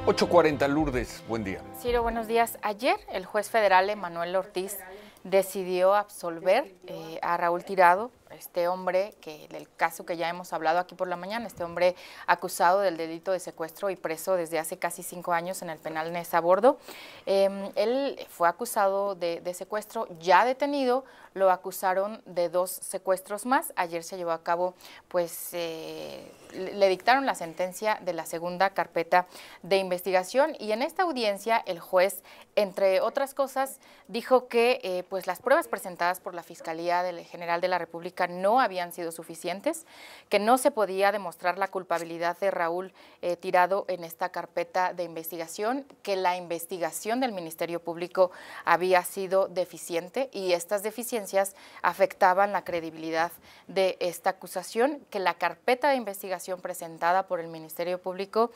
8:40, Lourdes, buen día. Ciro, buenos días. Ayer el juez federal Emanuel Ortiz decidió absolver a Raúl Tirado, este hombre del caso que ya hemos hablado aquí por la mañana, este hombre acusado del delito de secuestro y preso desde hace casi 5 años en el penal Neza Bordo. Él fue acusado de secuestro, ya detenido, lo acusaron de 2 secuestros más. Ayer se llevó a cabo, pues, le dictaron la sentencia de la segunda carpeta de investigación y en esta audiencia el juez, entre otras cosas, dijo que pues las pruebas presentadas por la Fiscalía General de la República no habían sido suficientes, que no se podía demostrar la culpabilidad de Raúl Tirado en esta carpeta de investigación, que la investigación del Ministerio Público había sido deficiente y estas deficiencias afectaban la credibilidad de esta acusación, que la carpeta de investigación presentada por el Ministerio Público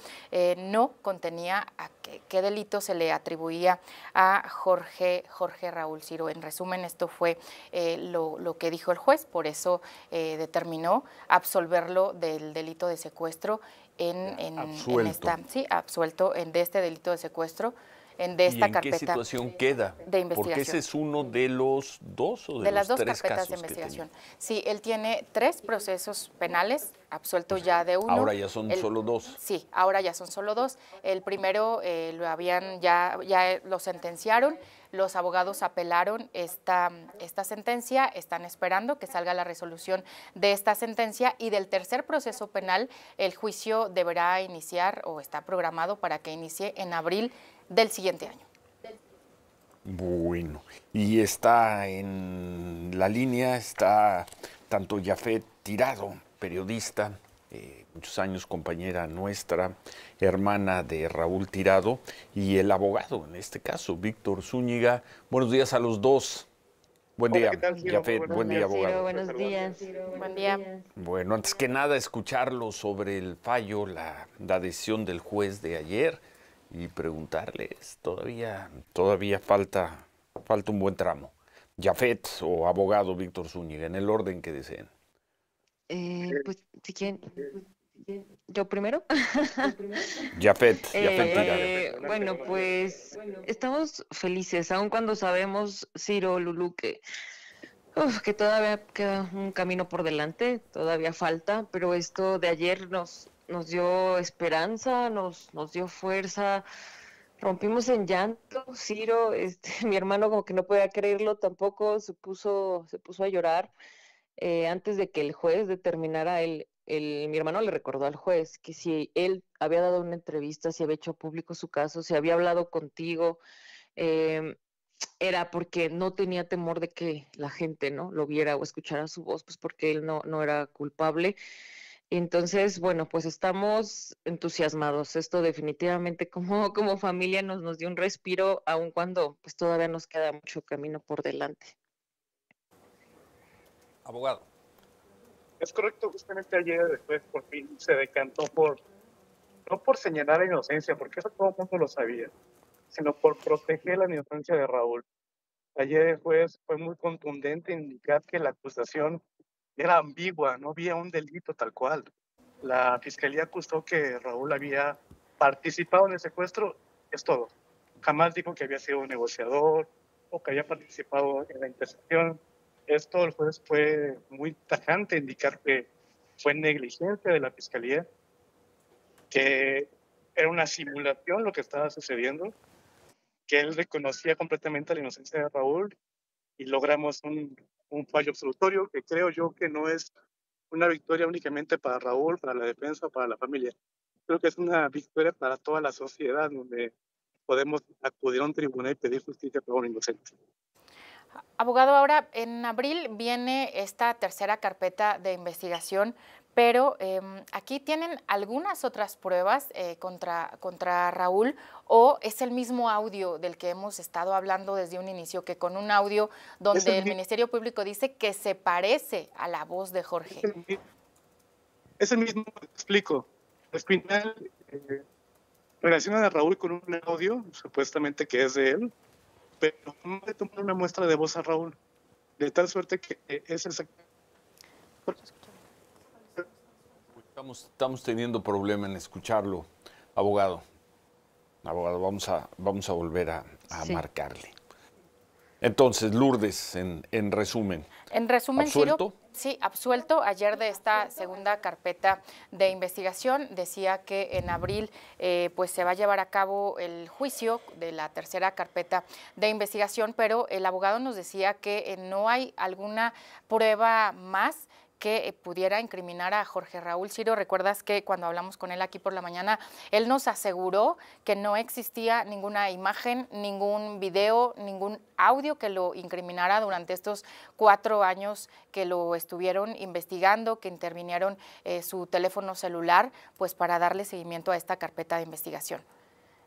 no contenía qué delito se le atribuía a Jorge Raúl Ciro. En resumen, esto fue lo que dijo el juez, por eso determinó absolverlo del delito de secuestro absuelto de este delito de secuestro. De esta ¿Y en carpeta qué situación queda? de investigación. Porque ese es uno de los 2 o de las los 2 3 carpetas de casos investigación. Sí, él tiene 3 procesos penales, absuelto ya de uno. Ahora ya son solo 2. Sí, ahora ya son solo 2. El primero lo habían ya lo sentenciaron. Los abogados apelaron esta sentencia, están esperando que salga la resolución de esta sentencia y del tercer proceso penal el juicio deberá iniciar o está programado para que inicie en abril del siguiente año. Bueno, y está en la línea, está tanto Yafet Tirado, periodista, muchos años compañera nuestra, hermana de Raúl Tirado, y el abogado, en este caso, Víctor Zúñiga. Buenos días a los dos. Buen día, Yafet, buen día, abogado. Buenos días. Buen día. Bueno, antes que nada, escucharlo sobre el fallo, la decisión del juez de ayer y preguntarles, todavía falta un buen tramo. Yafet o abogado Víctor Zúñiga, en el orden que deseen. Pues, si quieren, ¿yo primero? Yafet Tirado. Bueno, pues estamos felices, aun cuando sabemos, Ciro, Lulú, que todavía queda un camino por delante, todavía falta, pero esto de ayer nos dio esperanza, nos dio fuerza. Rompimos en llanto, Ciro, mi hermano como que no podía creerlo tampoco, se puso a llorar. Antes de que el juez determinara, mi hermano le recordó al juez que si él había dado una entrevista, si había hecho público su caso, si había hablado contigo, era porque no tenía temor de que la gente no lo viera o escuchara su voz, pues porque él no era culpable. Entonces, bueno, pues estamos entusiasmados. Esto definitivamente como familia nos dio un respiro, aun cuando pues todavía nos queda mucho camino por delante. Abogado. Es correcto, justamente ayer después por fin se decantó no por señalar la inocencia, porque eso todo el mundo lo sabía, sino por proteger la inocencia de Raúl. Ayer el juez fue muy contundente en indicar que la acusación era ambigua, no había un delito tal cual. La fiscalía acusó que Raúl había participado en el secuestro, es todo. Jamás dijo que había sido un negociador o que había participado en la intercepción. Esto el juez fue muy tajante en indicar que fue negligencia de la fiscalía, que era una simulación lo que estaba sucediendo, que él reconocía completamente la inocencia de Raúl y logramos un fallo absolutorio que creo yo que no es una victoria únicamente para Raúl, para la defensa, para la familia. Creo que es una victoria para toda la sociedad, donde podemos acudir a un tribunal y pedir justicia por un inocente. Abogado, ahora en abril viene esta tercera carpeta de investigación, pero aquí tienen algunas otras pruebas contra Raúl, o es el mismo audio del que hemos estado hablando desde un inicio, que con un audio donde el Ministerio Público dice que se parece a la voz de Jorge. Es el mismo, te explico. Al final relacionan a Raúl con un audio, supuestamente que es de él, pero no le toman una muestra de voz a Raúl, de tal suerte que es exactamente. Estamos teniendo problema en escucharlo, abogado. abogado, vamos a volver a Sí. marcarle. Entonces, Lourdes, en resumen. En resumen, ¿Absuelto? Ciro, sí, absuelto ayer de esta segunda carpeta de investigación. Decía que en abril pues se va a llevar a cabo el juicio de la tercera carpeta de investigación, pero el abogado nos decía que no hay alguna prueba más que pudiera incriminar a Jorge Raúl. Ciro, recuerdas que cuando hablamos con él aquí por la mañana, él nos aseguró que no existía ninguna imagen, ningún video, ningún audio que lo incriminara durante estos 4 años que lo estuvieron investigando, que intervinieron su teléfono celular, pues para darle seguimiento a esta carpeta de investigación.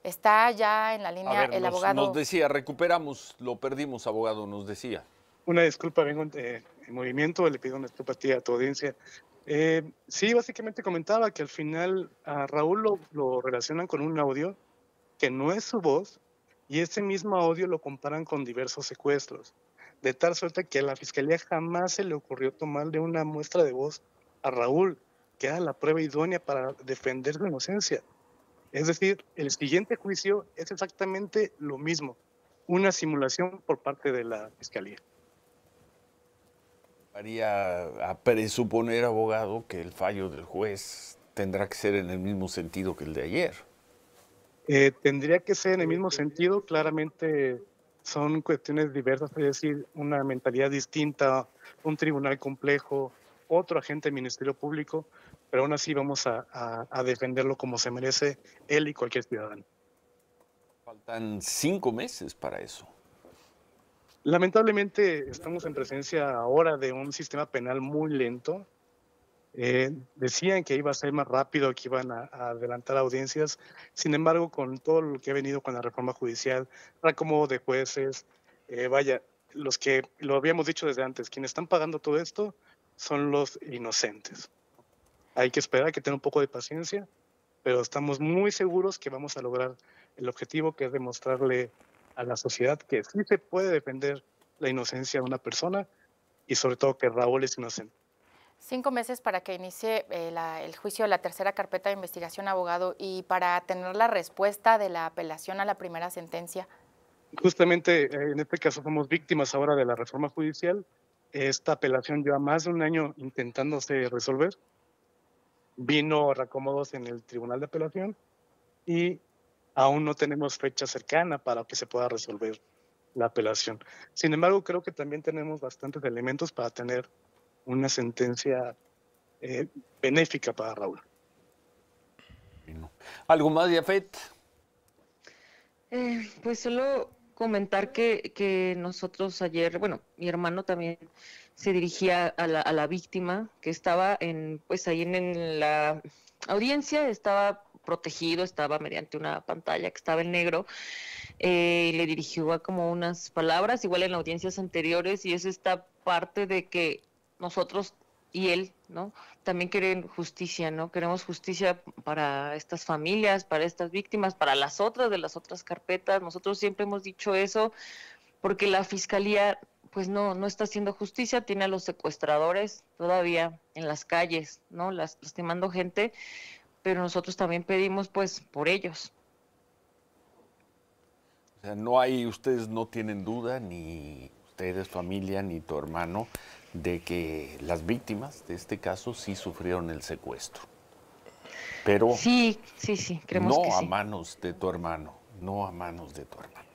Está ya en la línea A ver, el abogado. nos decía, recuperamos, lo perdimos, abogado, nos decía. Una disculpa, vengo en movimiento, le pido una disculpa a ti y a tu audiencia. Sí, básicamente comentaba que al final a Raúl lo relacionan con un audio que no es su voz y ese mismo audio lo comparan con diversos secuestros, de tal suerte que a la fiscalía jamás se le ocurrió tomarle una muestra de voz a Raúl, que era la prueba idónea para defender su inocencia. Es decir, el siguiente juicio es exactamente lo mismo, una simulación por parte de la fiscalía. Haría a presuponer, abogado, que el fallo del juez tendrá que ser en el mismo sentido que el de ayer. Tendría que ser en el mismo sentido, claramente son cuestiones diversas, es decir, una mentalidad distinta, un tribunal complejo, otro agente del Ministerio Público, pero aún así vamos a defenderlo como se merece él y cualquier ciudadano. Faltan 5 meses para eso. Lamentablemente estamos en presencia ahora de un sistema penal muy lento. Decían que iba a ser más rápido, que iban a adelantar audiencias. Sin embargo, con todo lo que ha venido con la reforma judicial, reacomodo de jueces, vaya, los que lo habíamos dicho desde antes, quienes están pagando todo esto son los inocentes. Hay que esperar, hay que tener un poco de paciencia, pero estamos muy seguros que vamos a lograr el objetivo, que es demostrarle a la sociedad que sí se puede defender la inocencia de una persona y sobre todo que Raúl es inocente. 5 meses para que inicie el juicio de la tercera carpeta de investigación, abogado, y para tener la respuesta de la apelación a la primera sentencia. Justamente en este caso somos víctimas ahora de la reforma judicial. Esta apelación lleva más de un año intentándose resolver. Vino reacomodos en el Tribunal de Apelación y aún no tenemos fecha cercana para que se pueda resolver la apelación. Sin embargo, creo que también tenemos bastantes elementos para tener una sentencia benéfica para Raúl. ¿Algo más, Yafet? Pues solo comentar que nosotros ayer, bueno, mi hermano también se dirigía a la víctima que estaba pues ahí en la audiencia, estaba protegido, estaba mediante una pantalla que estaba en negro, le dirigió como unas palabras, igual en audiencias anteriores, y es esta parte de que nosotros y él, ¿no? También quieren justicia, ¿no? Queremos justicia para estas familias, para estas víctimas, para las otras de las otras carpetas. Nosotros siempre hemos dicho eso, porque la fiscalía pues no está haciendo justicia, tiene a los secuestradores todavía en las calles, ¿no? Lastimando gente, pero nosotros también pedimos pues por ellos. O sea, ustedes no tienen duda, ni ustedes, familia, ni tu hermano, de que las víctimas de este caso sí sufrieron el secuestro. Pero sí, creemos que no a sí. manos de tu hermano, no a manos de tu hermano.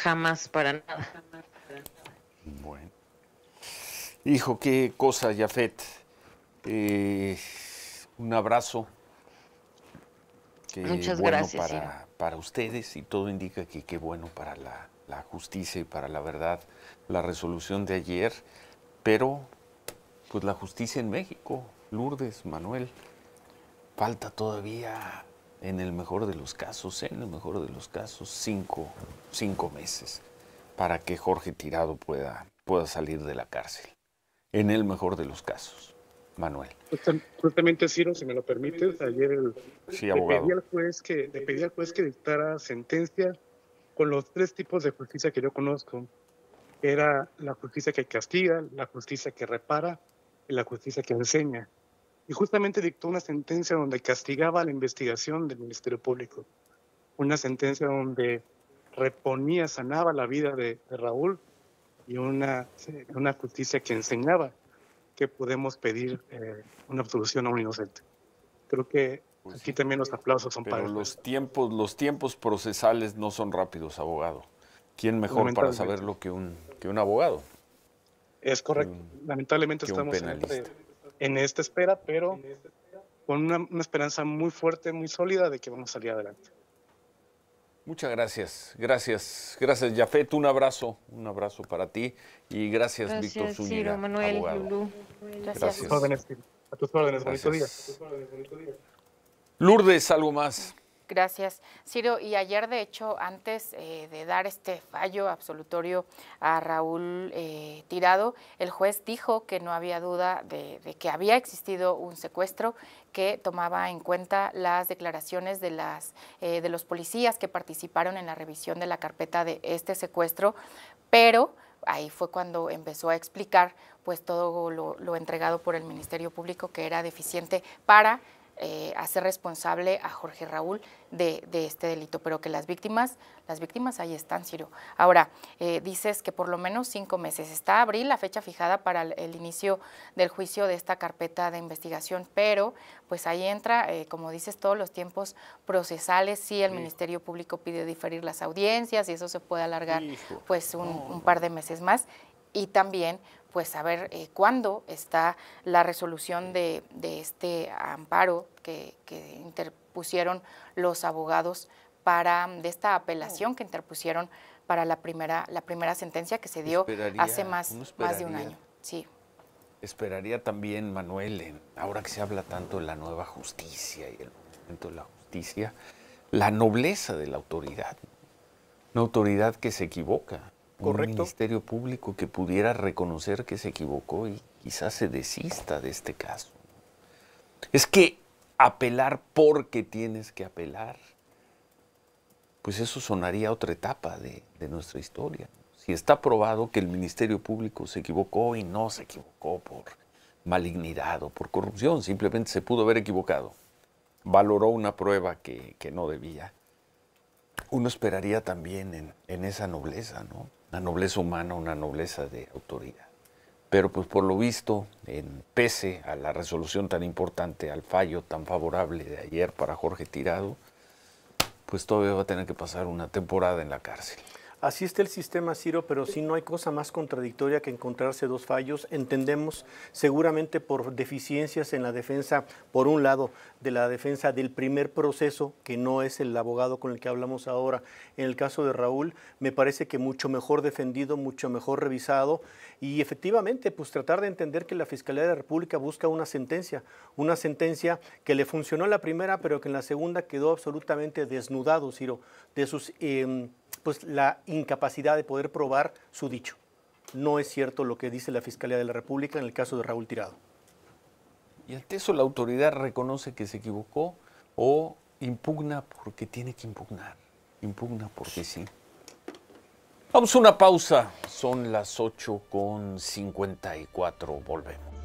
Jamás, para nada. Bueno. Hijo, qué cosa, Yafet. Un abrazo. Muchas bueno gracias, para ustedes, y todo indica que qué bueno para la justicia y para la verdad la resolución de ayer, pero pues la justicia en México, Lourdes, Manuel, falta todavía, en el mejor de los casos, 5 meses para que Jorge Tirado pueda salir de la cárcel, en el mejor de los casos. Manuel. Justamente, Ciro, si me lo permites, ayer Sí, le abogado. pedí al juez que dictara sentencia con los 3 tipos de justicia que yo conozco. Era la justicia que castiga, la justicia que repara y la justicia que enseña. Y justamente dictó una sentencia donde castigaba la investigación del Ministerio Público. una sentencia donde reponía, sanaba la vida de Raúl, y una justicia que enseñaba que podemos pedir una absolución a un inocente. Creo que Pues aquí sí, también los aplausos son para pero el juez. los tiempos procesales no son rápidos, abogado. ¿Quién mejor para Lamentablemente. saberlo que un abogado? Es correcto. Lamentablemente Que un estamos penalista. en esta espera, pero con una esperanza muy fuerte, muy sólida de que vamos a salir adelante. Muchas gracias, gracias Yafet, un abrazo para ti y gracias Víctor Gracias, Zúñiga, Ciro, Manuel, abogado. Lulú. Gracias. A tus órdenes, bonito día. Gracias. Lourdes, algo más. Gracias, Ciro. Y ayer, de hecho, antes de dar este fallo absolutorio a Raúl Tirado, el juez dijo que no había duda de que había existido un secuestro, que tomaba en cuenta las declaraciones de los policías que participaron en la revisión de la carpeta de este secuestro, pero ahí fue cuando empezó a explicar pues todo lo entregado por el Ministerio Público, que era deficiente para hacer responsable a Jorge Raúl de este delito, pero que las víctimas ahí están, Ciro. Ahora, dices que por lo menos 5 meses. Está abril, la fecha fijada para el inicio del juicio de esta carpeta de investigación, pero pues ahí entra, como dices, todos los tiempos procesales. Sí, el Ministerio Público pide diferir las audiencias y eso se puede alargar pues un par de meses más. Y también pues saber cuándo está la resolución de este amparo que interpusieron los abogados de esta apelación que interpusieron para la primera sentencia que se dio hace más de un año. Sí. Esperaría también, Manuel, ahora que se habla tanto de la nueva justicia y el momento de la justicia, la nobleza de la autoridad, una autoridad que se equivoca. Correcto. Un ministerio público que pudiera reconocer que se equivocó y quizás se desista de este caso. Es que apelar porque tienes que apelar, pues eso sonaría a otra etapa de nuestra historia. Si está probado que el Ministerio Público se equivocó y no se equivocó por malignidad o por corrupción, simplemente se pudo haber equivocado, valoró una prueba que no debía, uno esperaría también en esa nobleza, ¿no? Una nobleza humana, una nobleza de autoridad. Pero pues por lo visto, pese a la resolución tan importante, al fallo tan favorable de ayer para Jorge Tirado, pues todavía va a tener que pasar una temporada en la cárcel. Así está el sistema, Ciro, pero sí no hay cosa más contradictoria que encontrarse dos fallos. Entendemos seguramente por deficiencias en la defensa, por un lado, de la defensa del primer proceso, que no es el abogado con el que hablamos ahora. En el caso de Raúl, me parece que mucho mejor defendido, mucho mejor revisado y efectivamente, pues tratar de entender que la Fiscalía de la República busca una sentencia que le funcionó en la primera, pero que en la segunda quedó absolutamente desnudado, Ciro, de sus... pues la incapacidad de poder probar su dicho. No es cierto lo que dice la Fiscalía de la República en el caso de Raúl Tirado. Y ante eso la autoridad reconoce que se equivocó o impugna porque tiene que impugnar. Impugna porque sí. Vamos a una pausa. Son las 8:54. Volvemos.